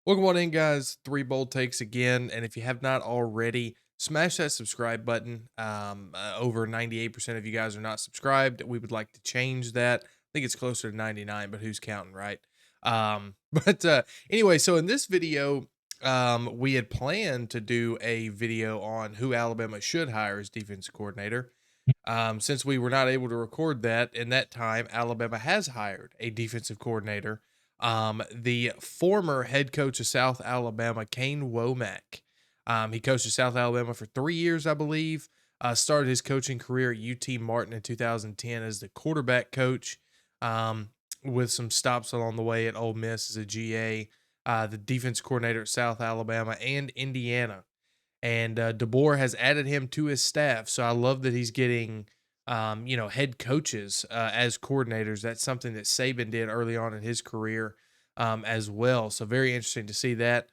Welcome on in, guys. Three bold takes again. And if you have not already, smash that subscribe button. Over 98% of you guys are not subscribed. We would like to change that. I think it's closer to 99, but who's counting, right? But anyway, so in this video, we had planned to do a video on who Alabama should hire as defense coordinator. Since we were not able to record that in that time, Alabama has hired a defensive coordinator, the former head coach of South Alabama, Kane Wommack. He coached at South Alabama for 3 years, I believe. Started his coaching career at UT Martin in 2010 as the quarterback coach, with some stops along the way at Ole Miss as a GA, the defense coordinator at South Alabama and Indiana. And DeBoer has added him to his staff. So I love that he's getting, head coaches as coordinators. That's something that Saban did early on in his career as well. So very interesting to see that.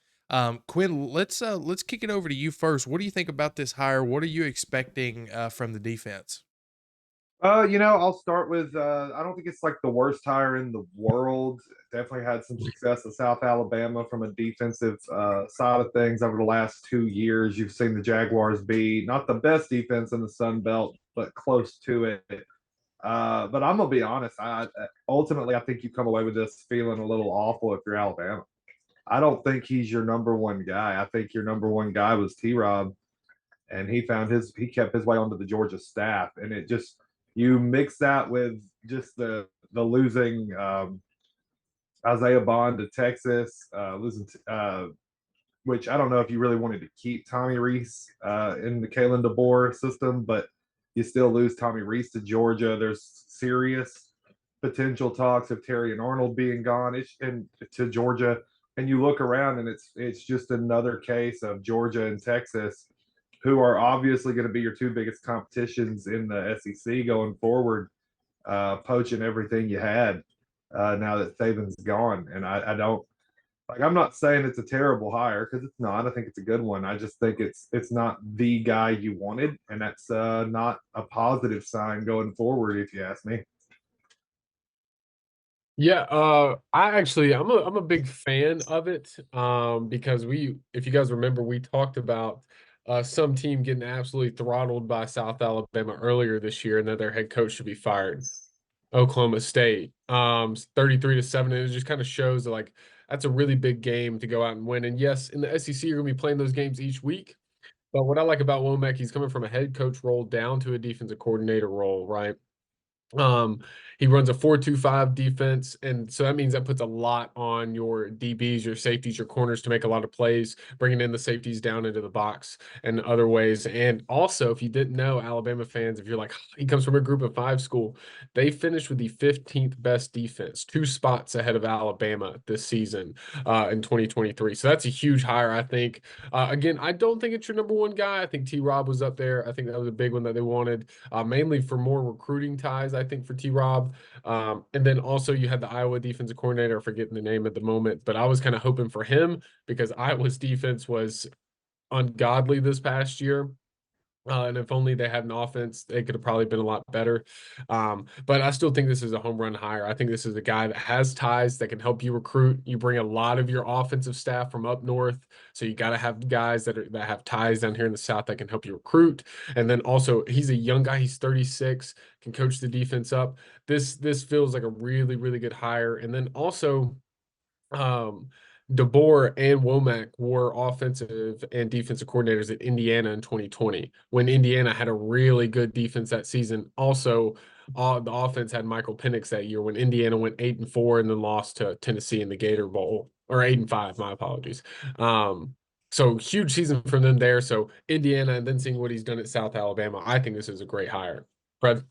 Quinn, let's kick it over to you first. What do you think about this hire? What are you expecting from the defense? I'll start with I don't think it's like the worst hire in the world. Definitely had some success at South Alabama from a defensive side of things over the last 2 years. You've seen the Jaguars be not the best defense in the Sun Belt, but close to it. But I'm gonna be honest. Ultimately I think you come away with this feeling a little awful if you're Alabama. I don't think he's your number one guy. I think your number one guy was T. Rob, and he kept his way onto the Georgia staff, and it just you mix that with just the losing Isaiah Bond to Texas, which I don't know if you really wanted to keep Tommy Reese in the Kalen DeBoer system, but you still lose Tommy Reese to Georgia. There's serious potential talks of Terry and Arnold being gone and to Georgia, and you look around and it's just another case of Georgia and Texas, who are obviously going to be your two biggest competitions in the SEC going forward, poaching everything you had now that Saban's gone. And I don't like. I'm not saying it's a terrible hire because it's not. I think it's a good one. I just think it's not the guy you wanted, and that's not a positive sign going forward, if you ask me. Yeah, I'm a big fan of it. Because if you guys remember, we talked about some team getting absolutely throttled by South Alabama earlier this year, and that their head coach should be fired. Oklahoma State, 33-7, and it just kind of shows that like that's a really big game to go out and win. And yes, in the SEC, you're gonna be playing those games each week. But what I like about Womack, he's coming from a head coach role down to a defensive coordinator role, right? Um, he runs a 4-2-5 defense, and so that means that puts a lot on your DBs, your safeties, your corners to make a lot of plays, bringing in the safeties down into the box and other ways. And also, if you didn't know, Alabama fans, if you're like, he comes from a group of five school, they finished with the 15th best defense, 2 spots ahead of Alabama this season in 2023. So that's a huge hire, I think. Again, I don't think it's your number one guy. I think T. Rob was up there. I think that was a big one that they wanted, mainly for more recruiting ties, I think, for T. Rob. And then also you had the Iowa defensive coordinator, forgetting the name at the moment, but I was kind of hoping for him because Iowa's defense was ungodly this past year. And if only they had an offense, they could have probably been a lot better. But I still think this is a home run hire. I think this is a guy that has ties that can help you recruit. You bring a lot of your offensive staff from up north, so you got to have guys that have ties down here in the South that can help you recruit. And then also, he's a young guy. He's 36, can coach the defense up. This feels like a really really good hire. And then also, um, DeBoer and Womack were offensive and defensive coordinators at Indiana in 2020 when Indiana had a really good defense that season. Also, the offense had Michael Penix that year when Indiana went 8-4 and then lost to Tennessee in the Gator Bowl, or 8-5. My apologies. So huge season for them there. So Indiana, and then seeing what he's done at South Alabama, I think this is a great hire. Fred.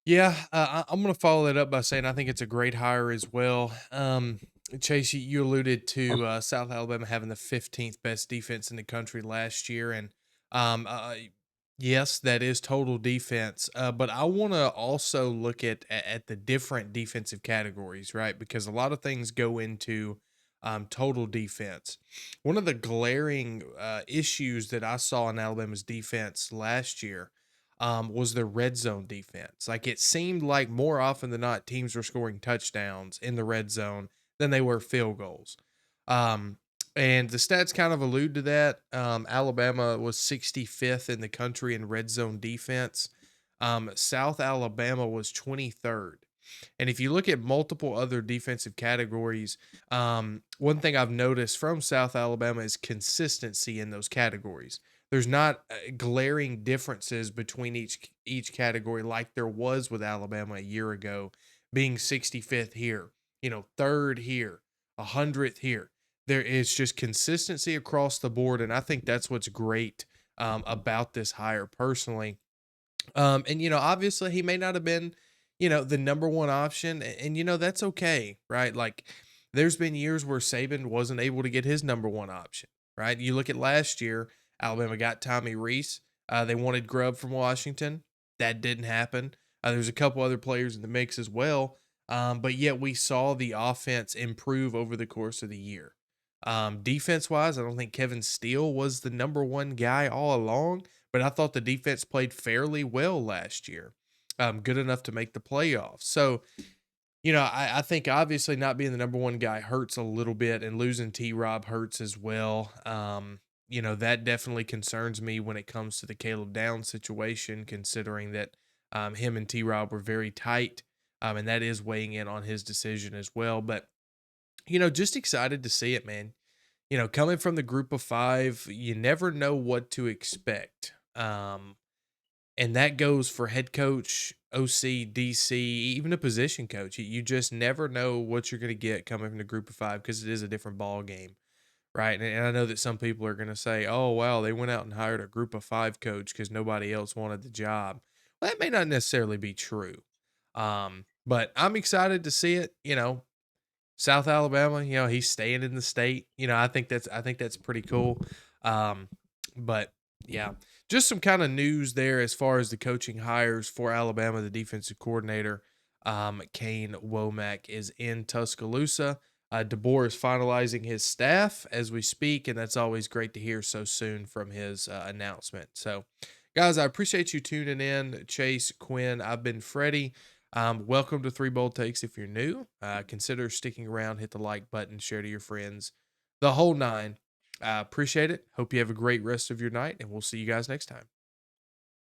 Yeah, I'm going to follow that up by saying I think it's a great hire as well. Chase, you alluded to South Alabama having the 15th best defense in the country last year, and um, uh, yes, that is total defense. But I want to also look at the different defensive categories, right? Because a lot of things go into total defense. One of the glaring issues that I saw in Alabama's defense last year was their red zone defense. Like it seemed like more often than not, teams were scoring touchdowns in the red zone than they were field goals. Um, and the stats kind of allude to that. Alabama was 65th in the country in red zone defense. South Alabama was 23rd. And if you look at multiple other defensive categories, one thing I've noticed from South Alabama is consistency in those categories. There's not glaring differences between each category like there was with Alabama a year ago, being 65th here, third here, 100th here. There is just consistency across the board, and I think that's what's great about this hire personally. And obviously he may not have been, the number one option, and that's okay, right? Like there's been years where Saban wasn't able to get his number one option, right? You look at last year, Alabama got Tommy Reese. They wanted Grubb from Washington. That didn't happen. There's a couple other players in the mix as well. But yet we saw the offense improve over the course of the year. Defense wise, I don't think Kevin Steele was the number one guy all along, but I thought the defense played fairly well last year, good enough to make the playoffs. So, I think obviously not being the number one guy hurts a little bit, and losing T Rob hurts as well. That definitely concerns me when it comes to the Caleb Downs situation, considering that him and T Rob were very tight, and that is weighing in on his decision as well. But, just excited to see it, man. Coming from the group of five, you never know what to expect. And that goes for head coach, OC, DC, even a position coach. You just never know what you're going to get coming from the group of five because it is a different ball game, right? And I know that some people are going to say, "Oh, wow, they went out and hired a group of five coach because nobody else wanted the job." Well, that may not necessarily be true. But I'm excited to see it. South Alabama, he's staying in the state. I think that's pretty cool. Um, but yeah, just some kind of news there as far as the coaching hires for Alabama. The defensive coordinator, Kane Wommack, is in Tuscaloosa. DeBoer is finalizing his staff as we speak, and that's always great to hear so soon from his announcement. So, guys, I appreciate you tuning in. Chase, Quinn, I've been Freddie. Welcome to Three Bold Takes. If you're new, consider sticking around, hit the like button, share to your friends, the whole nine. Appreciate it. Hope you have a great rest of your night, and we'll see you guys next time.